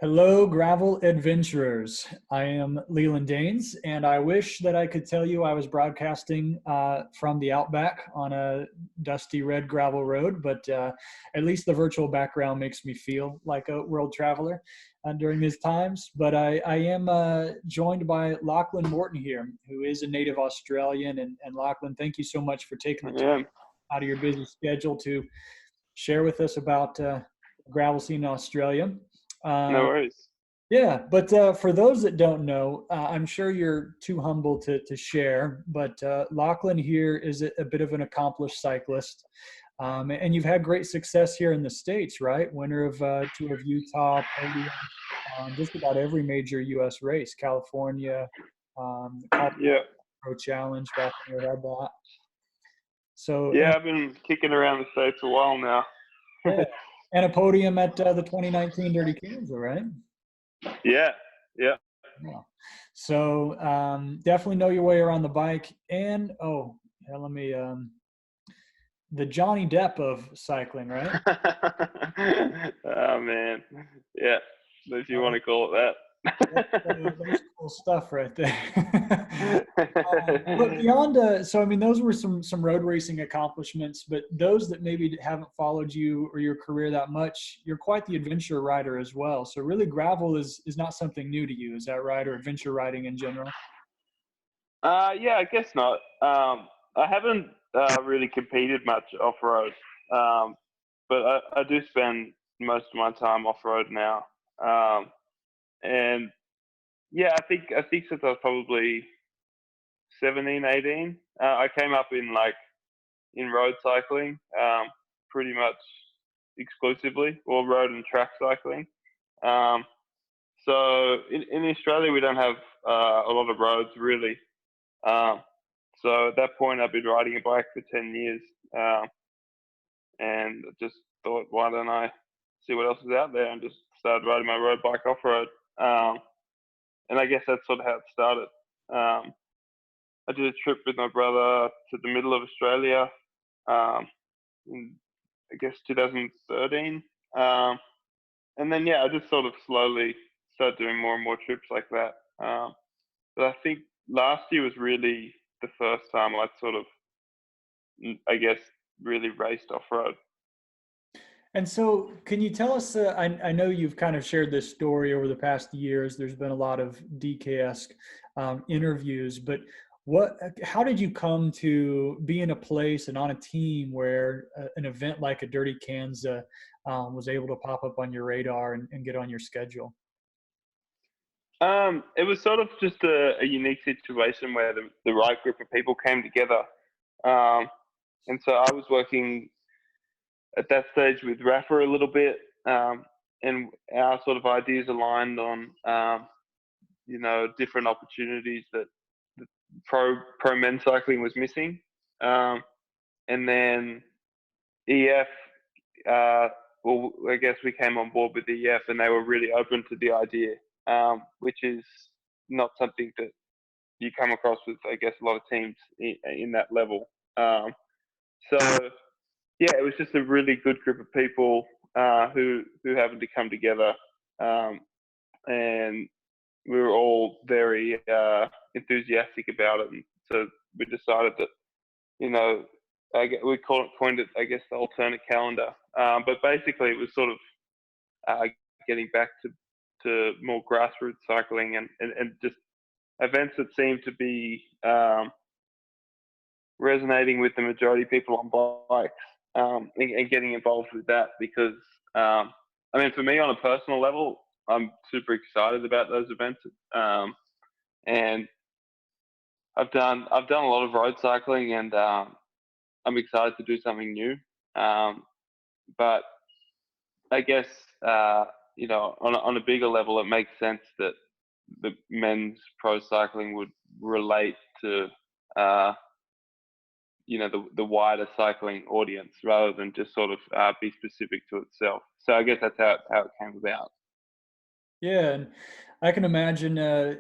Hello, gravel adventurers. I am Leland Danes, and I wish that I could tell you I was broadcasting from the outback on a dusty red gravel road, but at least the virtual background makes me feel like a world traveler during these times. But I am joined by Lachlan Morton here, who is a native Australian. And Lachlan, thank you so much for taking the Yeah, time out of your busy schedule to share with us about gravel scene in Australia. no Uh, worries. yeah, but for those that don't know, I'm sure you're too humble to share, but Lachlan here is a bit of an accomplished cyclist. And you've had great success here in the States, right? Winner of Tour of Utah, podium on just about every major U.S. race, California, the Colorado Yeah, Pro Challenge back when we had that. So, yeah, and I've been kicking around the States a while now. yeah, and a podium at the 2019 Dirty Kansas, right? Yeah, yeah, Yeah. So definitely know your way around the bike. And oh, yeah, let me the Johnny Depp of cycling, right? oh man, yeah, if you want Uh, to call it that's cool stuff right there. But that. beyond, so I mean, those were some road racing accomplishments. But those that maybe haven't followed you or your career that much, you're quite the adventure rider as well. So really, gravel is not something new to you, is that right? Or adventure riding in general? Yeah, I guess not. I haven't really competed much off road, but I do spend most of my time off road now. And yeah, I think since I was probably 17, 18, I came up in road cycling, pretty much exclusively, or road and track cycling. Um, so in Australia, we don't have a lot of roads really. Um, so at that point, I've been riding a bike for 10 years, and just thought, why don't I see what else is out there, and just started riding my road bike off road. Um, and I guess that's sort of how it started. Um, I did a trip with my brother to the middle of Australia, um, in I guess 2013. Um, and then yeah, I just sort of slowly started doing more and more trips like that. But I think last year was really the first time I sort of, I guess, really raced off road. And so, can you tell us? I know you've kind of shared this story over the past years. There's been a lot of DK-esque interviews, but how did you come to be in a place and on a team where an event like a Dirty Kansas was able to pop up on your radar and get on your schedule? It was sort of just a unique situation where the right group of people came together. Um, and so I was working at that stage with Rafa a little bit, and our sort of ideas aligned on, different opportunities that pro men's cycling was missing. Um, and then EF, uh, well, I guess we came on board with EF, and they were really open to the idea, which is not something that you come across with, I guess, a lot of teams in that level. So yeah, it was just a really good group of people who happened to come together, and we were all very enthusiastic about it. And so we decided that, you know, we coined it, I guess, the alternate calendar. But basically, it was sort of uh, getting back to more grassroots cycling and just events that seemed to be resonating with the majority of people on bikes, and getting involved with that because, I mean, for me on a personal level, I'm super excited about those events, and I've done a lot of road cycling, and I'm excited to do something new. Um, but I guess on a bigger level, it makes sense that the men's pro cycling would relate to uh, the wider cycling audience rather than just sort of be specific to itself. So I guess that's how it came about. Yeah, and I can imagine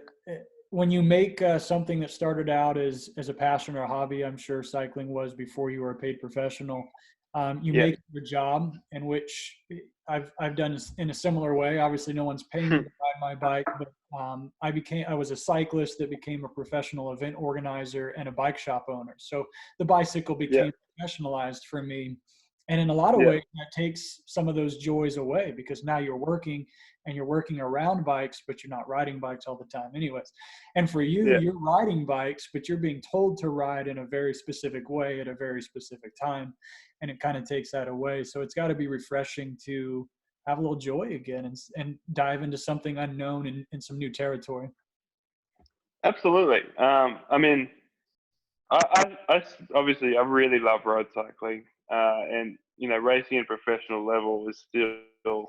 when you make something that started out as a passion or a hobby. I'm sure cycling was before you were a paid professional. You Yeah. make it a job, in which I've done in a similar way. Obviously, no one's paying me to ride my bike, but I was a cyclist that became a professional event organizer and a bike shop owner. So the bicycle Yeah. became professionalized for me. And in a lot of Yeah. ways, that takes some of those joys away, because now you're working and you're working around bikes, but you're not riding bikes all the time, anyways. And for you, Yeah. you're riding bikes, but you're being told to ride in a very specific way at a very specific time. And it kind of takes that away. So it's got to be refreshing to have a little joy again, and dive into something unknown in some new territory. Absolutely. I mean, obviously I really love road cycling, and racing at a professional level is still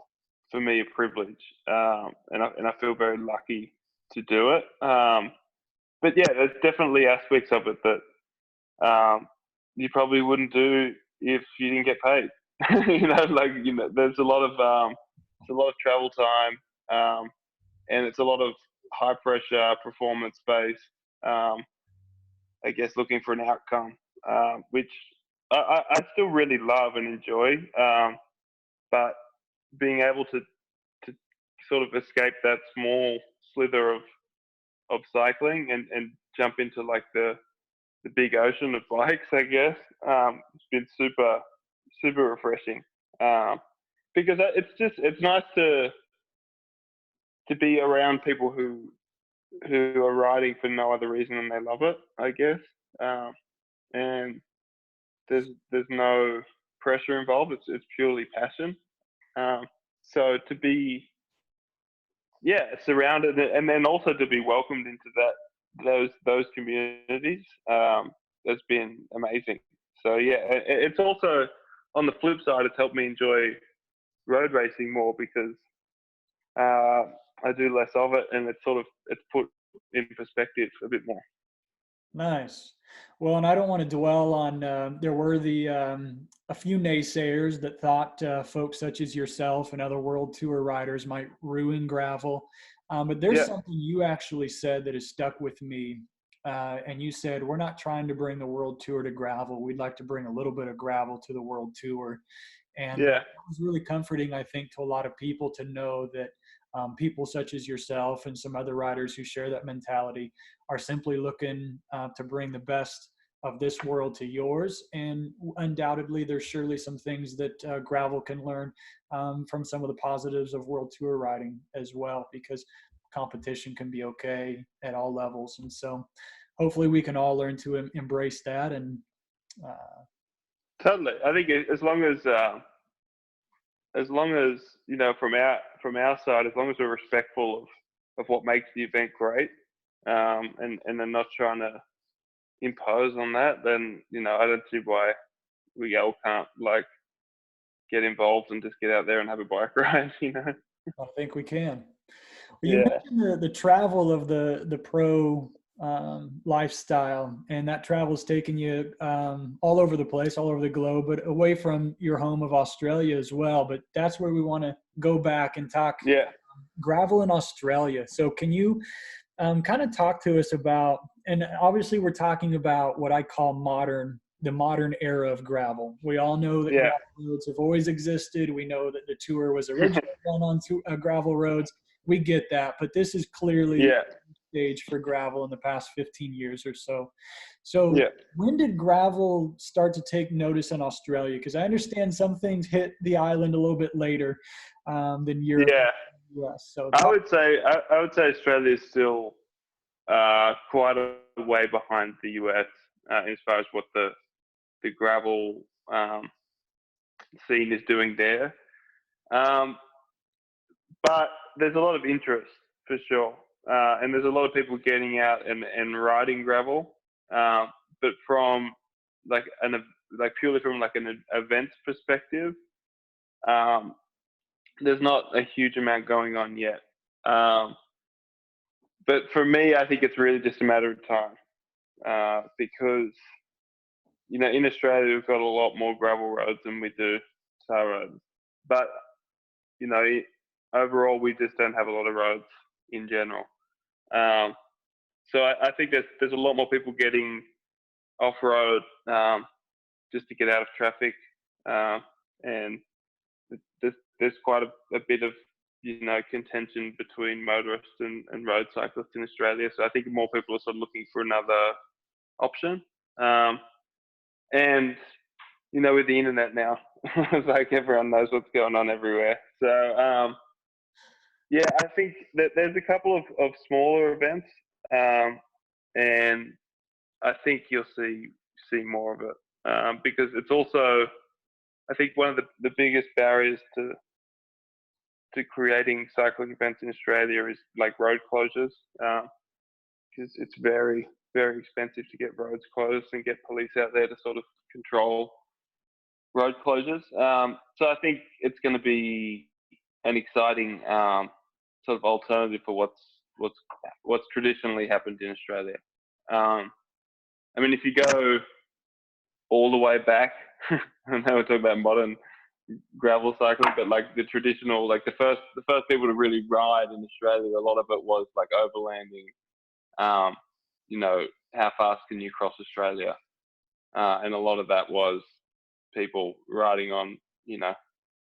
for me a privilege, and I feel very lucky to do it. But yeah, there's definitely aspects of it that you probably wouldn't do if you didn't get paid. There's a lot of travel time, and it's a lot of high pressure performance based. Um, I guess looking for an outcome, which I still really love and enjoy. But being able to sort of escape that small slither of cycling and jump into like the big ocean of bikes, I guess, it's been super refreshing. Because it's nice to be around people who are riding for no other reason than they love it, I guess. Um, and there's no pressure involved. It's purely passion. Um, so to be surrounded, and then also to be welcomed into those communities, has been amazing. So yeah, it's also on the flip side, it's helped me enjoy road racing more because I do less of it, and it's put in perspective a bit more. Nice. Well, and I don't want to dwell on. There were a few naysayers that thought folks such as yourself and other world tour riders might ruin gravel. But there's Yeah, something you actually said that has stuck with me. And you said, we're not trying to bring the world tour to gravel. We'd like to bring a little bit of gravel to the world tour. And yeah, it was really comforting, I think, to a lot of people to know that people such as yourself and some other riders who share that mentality are simply looking to bring the best of this world to yours. And undoubtedly, there's surely some things that gravel can learn from some of the positives of world tour riding as well, because competition can be okay at all levels. And so hopefully we can all learn to embrace that. And totally. I think as long as from our side, as long as we're respectful of what makes the event great, and then not trying to impose on that, then I don't see why we all can't like get involved and just get out there and have a bike ride. I think we can. You Yeah, mentioned the travel of the pro lifestyle, and that travel's taken you all over the place, all over the globe, but away from your home of Australia as well. But that's where we want to go back and talk yeah, gravel in Australia. So can you kind of talk to us about, and obviously we're talking about what I call the modern era of gravel. We all know that yeah, gravel roads have always existed. We know that the tour was originally done on gravel roads. We get that, but this is clearly yeah, stage for gravel in the past 15 years or so. So yeah, when did gravel start to take notice in Australia? Because I understand some things hit the island a little bit later than Europe yeah. and the US. So I talk. would say I would say Australia is still quite a way behind the US as far as what the gravel scene is doing there. Um, but there's a lot of interest for sure, and there's a lot of people getting out and riding gravel. But from like like purely from like an events perspective, um, there's not a huge amount going on yet. Um, but for me, I think it's really just a matter of time, because in Australia we've got a lot more gravel roads than we do tar roads. But you know, overall we just don't have a lot of roads in general. Um, so I think there's a lot more people getting off road, just to get out of traffic, and there's quite a bit of contention between motorists and road cyclists in Australia. So I think more people are sort of looking for another option. And with the internet now, it's like everyone knows what's going on everywhere. So yeah, I think that there's a couple of smaller events, and I think you'll see more of it because it's also, I think, one of the biggest barriers to creating cycling events in Australia is like road closures, because it's very, very expensive to get roads closed and get police out there to sort of control road closures. So I think it's going to be an exciting sort of alternative for what's traditionally happened in Australia. I mean, if you go all the way back, I know we're talking about modern gravel cycling, but like the traditional, like the first people to really ride in Australia, a lot of it was like overlanding. How fast can you cross Australia? And a lot of that was people riding on,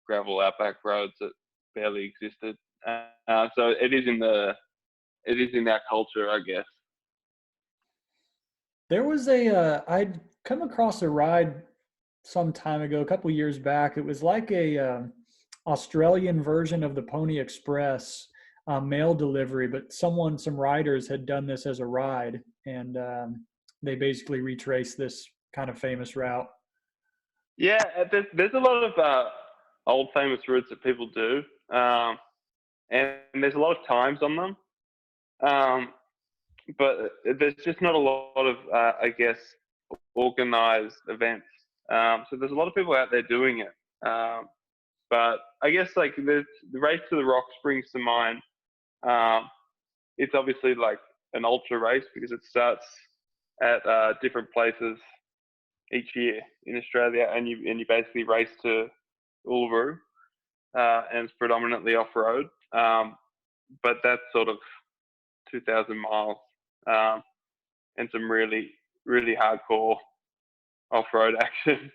gravel outback roads that barely existed. So it is in our culture, I guess. There was I'd come across a ride some time ago, a couple years back. It was like a Australian version of the Pony Express mail delivery, but some riders had done this as a ride, and they basically retraced this kind of famous route. Yeah, there's a lot of old famous routes that people do, and there's a lot of times on them, but there's just not a lot of, I guess, organized events. So there's a lot of people out there doing it, but I guess like the Race to the Rocks springs to mind. It's obviously like an ultra race because it starts at different places each year in Australia, and you basically race to Uluru, and it's predominantly off road, but that's sort of 2,000 miles, and some really, really hardcore off road action.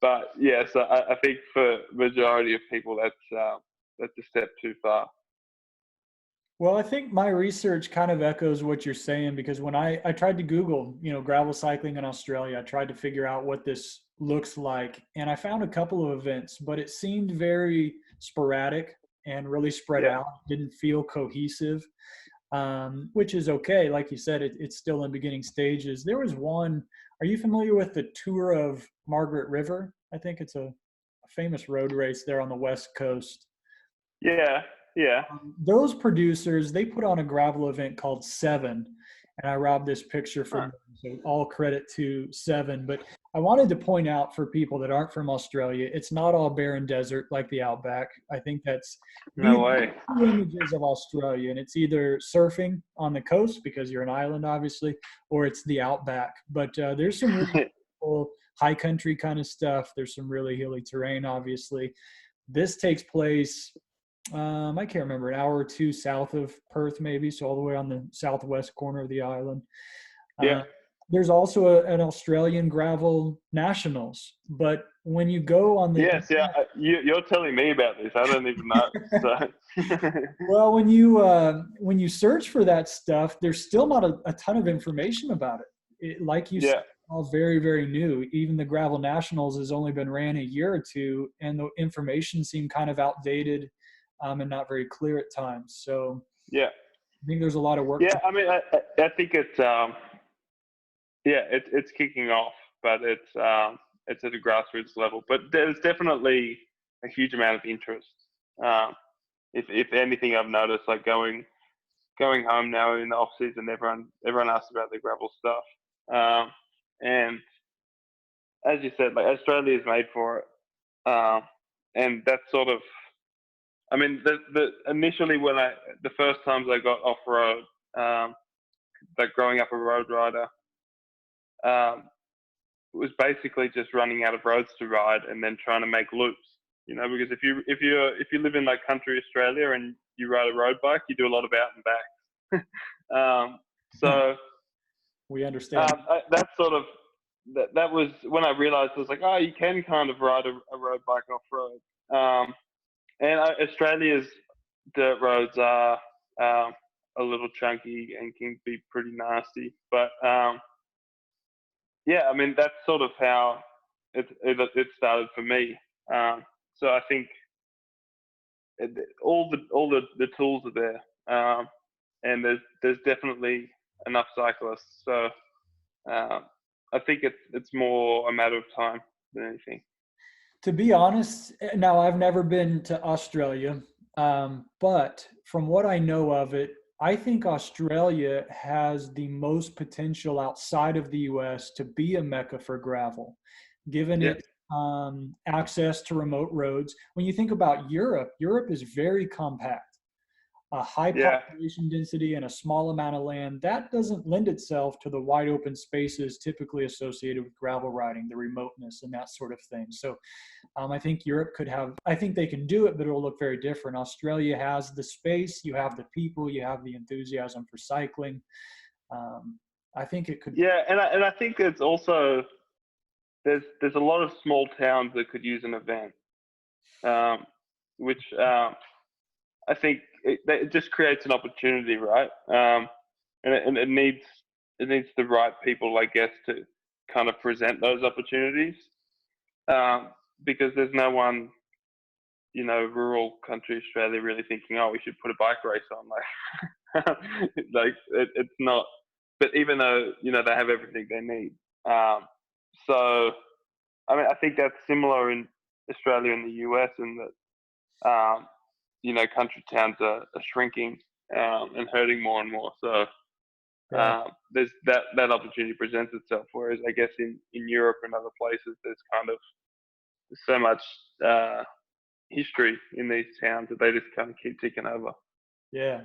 But yeah, so I think for majority of people that's a step too far. Well, I think my research kind of echoes what you're saying, because when I tried to Google, gravel cycling in Australia, I tried to figure out what this looks like, and I found a couple of events, but it seemed very sporadic and really spread out, didn't feel cohesive, which is okay. Like you said, it's still in beginning stages. There was one, are you familiar with the Tour of Margaret River? I think it's a famous road race there on the West Coast. Yeah. Those producers, they put on a gravel event called Seven, and I robbed this picture from them, so all credit to Seven. But I wanted to point out for people that aren't from Australia, it's not all barren desert like the Outback. I think that's no way. Two images of Australia, and it's either surfing on the coast because you're an island, obviously, or it's the Outback. But there's some really cool high country kind of stuff. There's some really hilly terrain, obviously. This takes place, I can't remember, an hour or two south of Perth, maybe, so all the way on the southwest corner of the island. There's also an Australian gravel nationals, but when you go on the you're telling me about this. I don't even know. So. Well, when you search for that stuff, there's still not a ton of information about it. Like you said, all very, very new. Even the gravel nationals has only been ran a year or two, and the information seemed kind of outdated. And not very clear at times. So I think there's a lot of work. Yeah, I mean, I think it's it's kicking off, but it's at a grassroots level. But there's definitely a huge amount of interest. If anything, I've noticed, like going home now in the off season, everyone asks about the gravel stuff. And as you said, like Australia is made for it, and that's sort of. I mean, initially the first times I got off road, like growing up a road rider, was basically just running out of roads to ride and then trying to make loops. Because if you live in like country Australia and you ride a road bike, you do a lot of out and back. So we understand. that's sort of that was when I realized I was like, oh, you can kind of ride a road bike off road. And Australia's dirt roads are a little chunky and can be pretty nasty. But yeah, I mean that's sort of how it started for me. So I think all the tools are there, and there's definitely enough cyclists. So I think it's more a matter of time than anything. To be honest, now I've never been to Australia, but from what I know of it, I think Australia has the most potential outside of the US to be a mecca for gravel, given Yeah, its access to remote roads. When you think about Europe, Europe is very compact. A high yeah, population density and a small amount of land, that doesn't lend itself to the wide open spaces typically associated with gravel riding, the remoteness and that sort of thing. So I think Europe could have, I think they can do it, but it'll look very different. Australia has the space, you have the people, you have the enthusiasm for cycling. Um, I think it could. yeah, and I think it's also there's a lot of small towns that could use an event, which I think it just creates an opportunity, right? And it needs the right people, I guess, to kind of present those opportunities, because there's no one, rural country Australia really thinking, oh, we should put a bike race on, like, like it's not. But even though they have everything they need, so I mean, I think that's similar in Australia and the US, in that country towns are shrinking and hurting more and more. So Yeah. there's that opportunity presents itself. Whereas I guess in Europe and other places, there's kind of so much history in these towns that they just kind of keep ticking over. Yeah.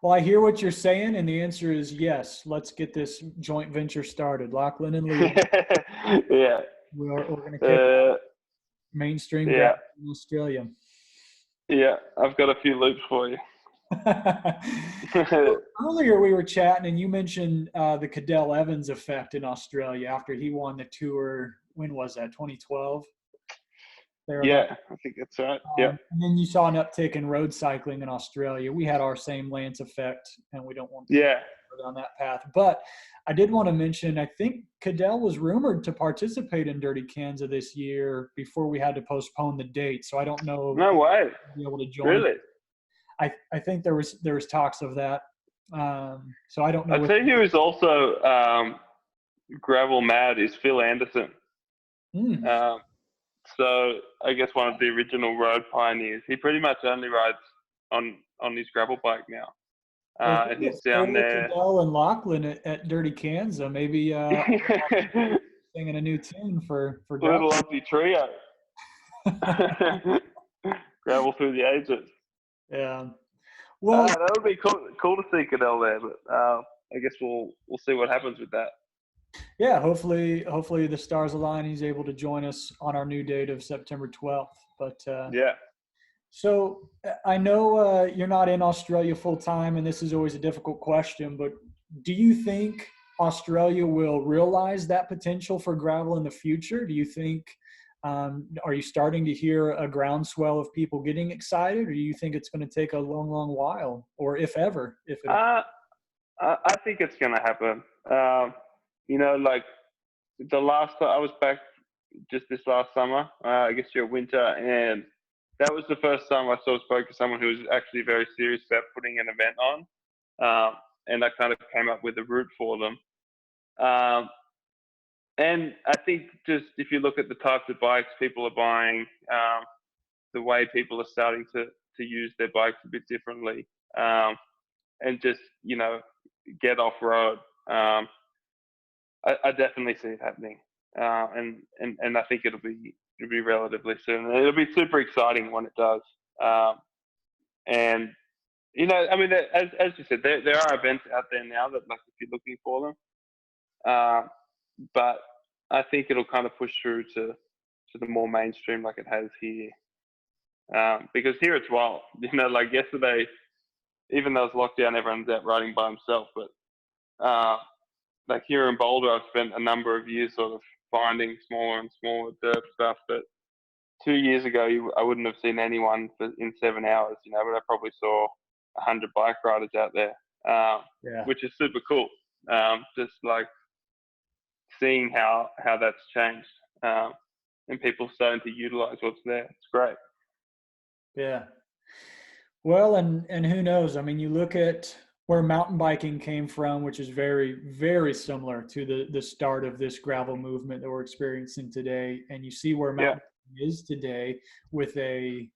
Well, I hear what you're saying, and the answer is yes. Let's get this joint venture started. Lachlan and Leland, Yeah, we're going to kick uh, mainstream yeah, gravel in Australia. yeah. I've got a few loops for you. So earlier we were chatting, and you mentioned the Cadell Evans effect in Australia after he won the tour. When was that? 2012. Thereabout. Yeah, I think that's right. Yeah, And then you saw an uptick in road cycling in Australia. We had our same Lance effect, and we don't want to yeah, go down that path. But I did want to mention, I think Cadell was rumored to participate in Dirty Kansas this year before we had to postpone the date. So I don't know if no way, he'll be able to join. really. I think there was talks of that. So I don't know I'd what. say who is also gravel mad is Phil Anderson. Mm, Um, so I guess one of the original road pioneers. He pretty much only rides on his gravel bike now, well, if and we get he's down Phil, there. Cadell, and Lachlan at Dirty Kansas, maybe Little singing a new tune for gravel. Aussie trio. Gravel through the ages. Yeah. Well, That would be cool to see Cadell there, but I guess we'll see what happens with that. yeah, hopefully the stars align. He's able to join us on our new date of September 12th. But Yeah. so I know you're not in Australia full time, and this is always a difficult question. But do you think Australia will realize that potential for gravel in the future? Do you think are you starting to hear a groundswell of people getting excited, or do you think it's going to take a long, long while, or if ever, if it? I think it's going to happen. Like the last time I was back just this last summer, I guess your winter, and that was the first time I sort of spoke to someone who was actually very serious about putting an event on. And I kind of came up with a route for them. And I think just if you look at the types of bikes people are buying, the way people are starting to use their bikes a bit differently, and just get off road. I definitely see it happening, and I think it'll be relatively soon. It'll be super exciting when it does. And I mean, as you said, there are events out there now that, like, if you're looking for them, but I think it'll kind of push through to the more mainstream like it has here. Because here it's wild. Like yesterday, even though it's lockdown, everyone's out riding by himself. But like here in Boulder, I've spent a number of years sort of finding smaller and smaller dirt stuff that 2 years ago I wouldn't have seen anyone in 7 hours, but I probably saw 100 bike riders out there, Yeah. which is super cool. Just like seeing how that's changed, and people starting to utilize what's there. It's great. Yeah. Well, and who knows? I mean, you look at where mountain biking came from, which is very, very similar to the start of this gravel movement that we're experiencing today, and you see where Yeah, mountain biking is today with a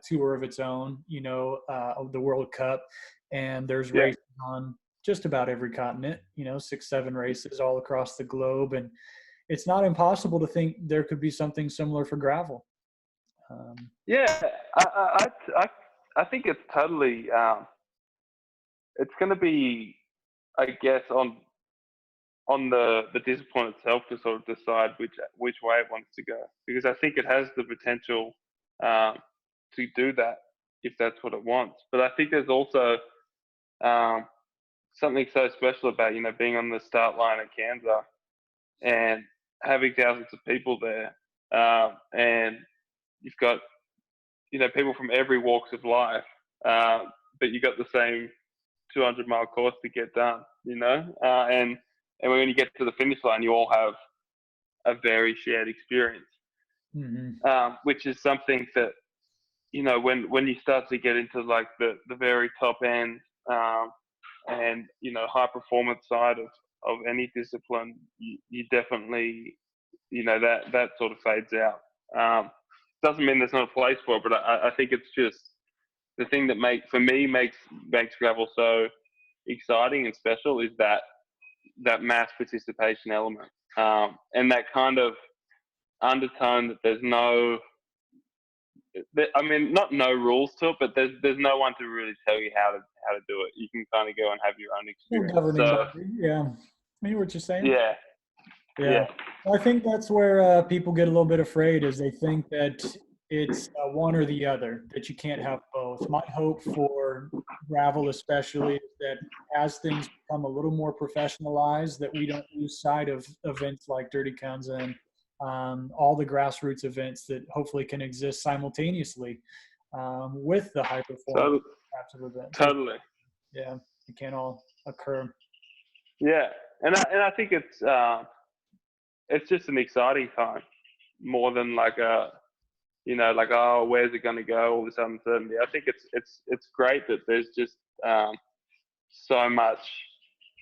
tour of its own, of the World Cup, and there's yeah, races on just about every continent, 6, 7 races all across the globe, and it's not impossible to think there could be something similar for gravel. yeah. I think it's totally. It's going to be, I guess, on the discipline itself to sort of decide which way it wants to go, because I think it has the potential to do that if that's what it wants. But I think there's also something so special about being on the start line at Kansas and having thousands of people there, and you've got people from every walks of life, but you got the same 200-mile course to get done, and when you get to the finish line, you all have a very shared experience, which is something that when you start to get into like the very top end, and high performance side of any discipline, you definitely that sort of fades out. Doesn't mean there's not a place for it, but I think it's just the thing that makes gravel so exciting and special is that mass participation element, and that kind of undertone that there's not no rules to it, but there's no one to really tell you how to do it. You can kind of go and have your own experience. Governing body, yeah. I mean, what you're saying. Yeah. Yeah. I think that's where people get a little bit afraid, is they think that it's one or the other, that you can't have both. My hope for gravel especially is that as things become a little more professionalized, that we don't lose sight of events like Dirty Kanza and all the grassroots events that hopefully can exist simultaneously with the high performance types of events. Totally. Yeah, it can all occur. Yeah, and I think it's just an exciting time more than like oh, where's it going to go, all this uncertainty. I think it's great that there's just so much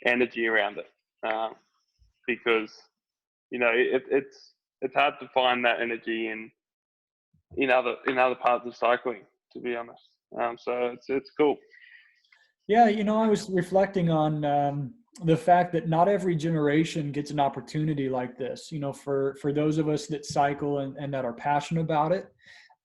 energy around it, because it's hard to find that energy in other parts of cycling, to be honest. So it's cool. Yeah, I was reflecting on the fact that not every generation gets an opportunity like this. For those of us that cycle and that are passionate about it,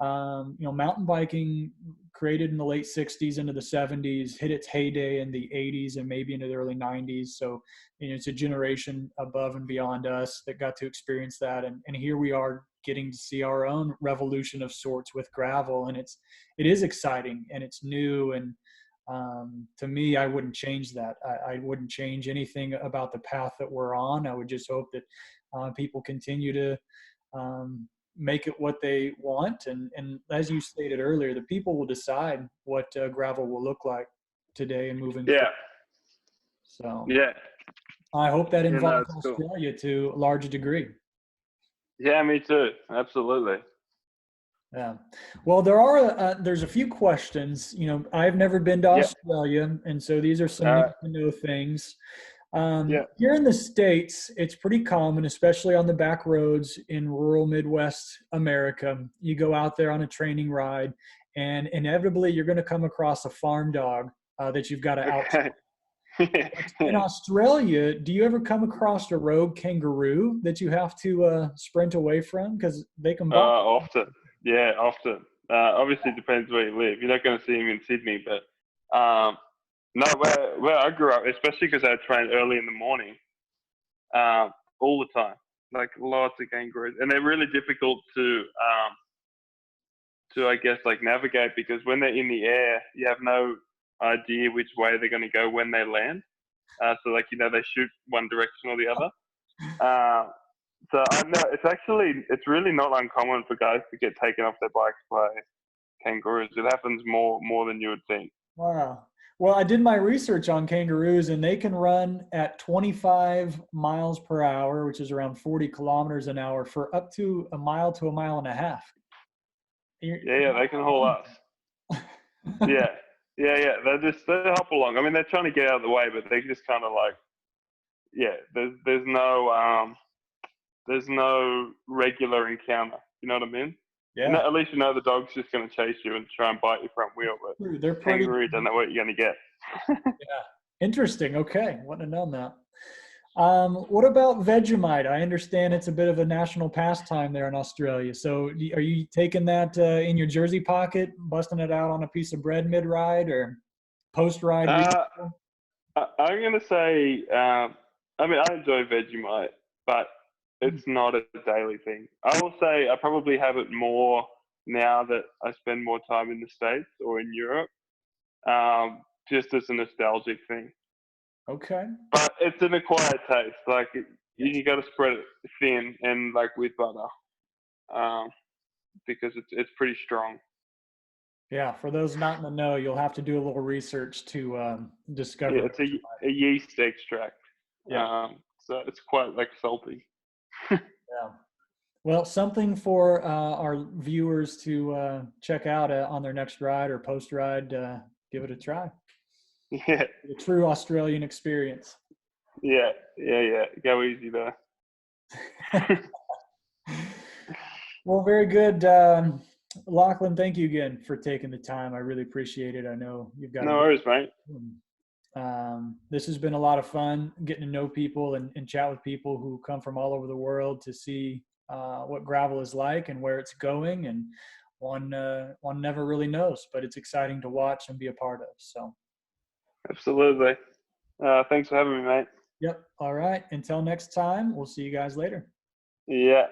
mountain biking created in the late 60s into the 70s, hit its heyday in the 80s and maybe into the early 90s. So, it's a generation above and beyond us that got to experience that. And here we are getting to see our own revolution of sorts with gravel. And it is exciting and it's new. And to me, I wouldn't change that. I wouldn't change anything about the path that we're on. I would just hope that people continue to make it what they want. And as you stated earlier, the people will decide what gravel will look like today and moving forward. So yeah, I hope that involves cool. Australia to a large degree. Yeah, me too. Absolutely. Yeah. Well, there's a few questions. I've never been to Australia, and so these are some need to know things. Here in the States, it's pretty common, especially on the back roads in rural Midwest America. You go out there on a training ride, and inevitably you're going to come across a farm dog that you've got to outsmart. In Australia, do you ever come across a rogue kangaroo that you have to sprint away from because they can bite? Often. Yeah, often. Obviously, it depends where you live. You're not going to see him in Sydney, but no, where I grew up, especially because I trained early in the morning, all the time, like lots of kangaroos, and they're really difficult to I guess like navigate, because when they're in the air, you have no idea which way they're going to go when they land. So like, they shoot one direction or the other. So I know it's really not uncommon for guys to get taken off their bikes by kangaroos. It happens more than you would think. Wow. Well, I did my research on kangaroos, and they can run at 25 miles per hour, which is around 40 kilometers an hour, for up to a mile to a mile and a half. Yeah, they can haul us. Yeah. They hop along. I mean, they're trying to get out of the way, but they just kind of like, there's no regular encounter. You know what I mean? Yeah. At least the dog's just going to chase you and try and bite your front wheel. But They're pretty. Kangaroo don't know what you're going to get. Yeah. Interesting. Okay. Wouldn't have known that. What about Vegemite? I understand it's a bit of a national pastime there in Australia. So are you taking that in your jersey pocket, busting it out on a piece of bread mid-ride or post-ride? I'm going to say, I enjoy Vegemite, but it's not a daily thing. I will say I probably have it more now that I spend more time in the States or in Europe, just as a nostalgic thing. Okay. But it's an acquired taste. Like, you got to spread it thin and like with butter, because it's pretty strong. Yeah, for those not in the know, you'll have to do a little research to discover. Yeah, it's a yeast extract. Yeah. So it's quite like salty. Yeah. Well, something for our viewers to check out on their next ride or post-ride. Give it a try. Yeah. A true Australian experience. Yeah. Go easy there. Well, very good. Lachlan, thank you again for taking the time. I really appreciate it. I know you've got no worries, mate. This has been a lot of fun getting to know people and chat with people who come from all over the world to see what gravel is like and where it's going. And one never really knows, but it's exciting to watch and be a part of. So, absolutely. Thanks for having me, mate. Yep. All right. Until next time, we'll see you guys later. Yeah.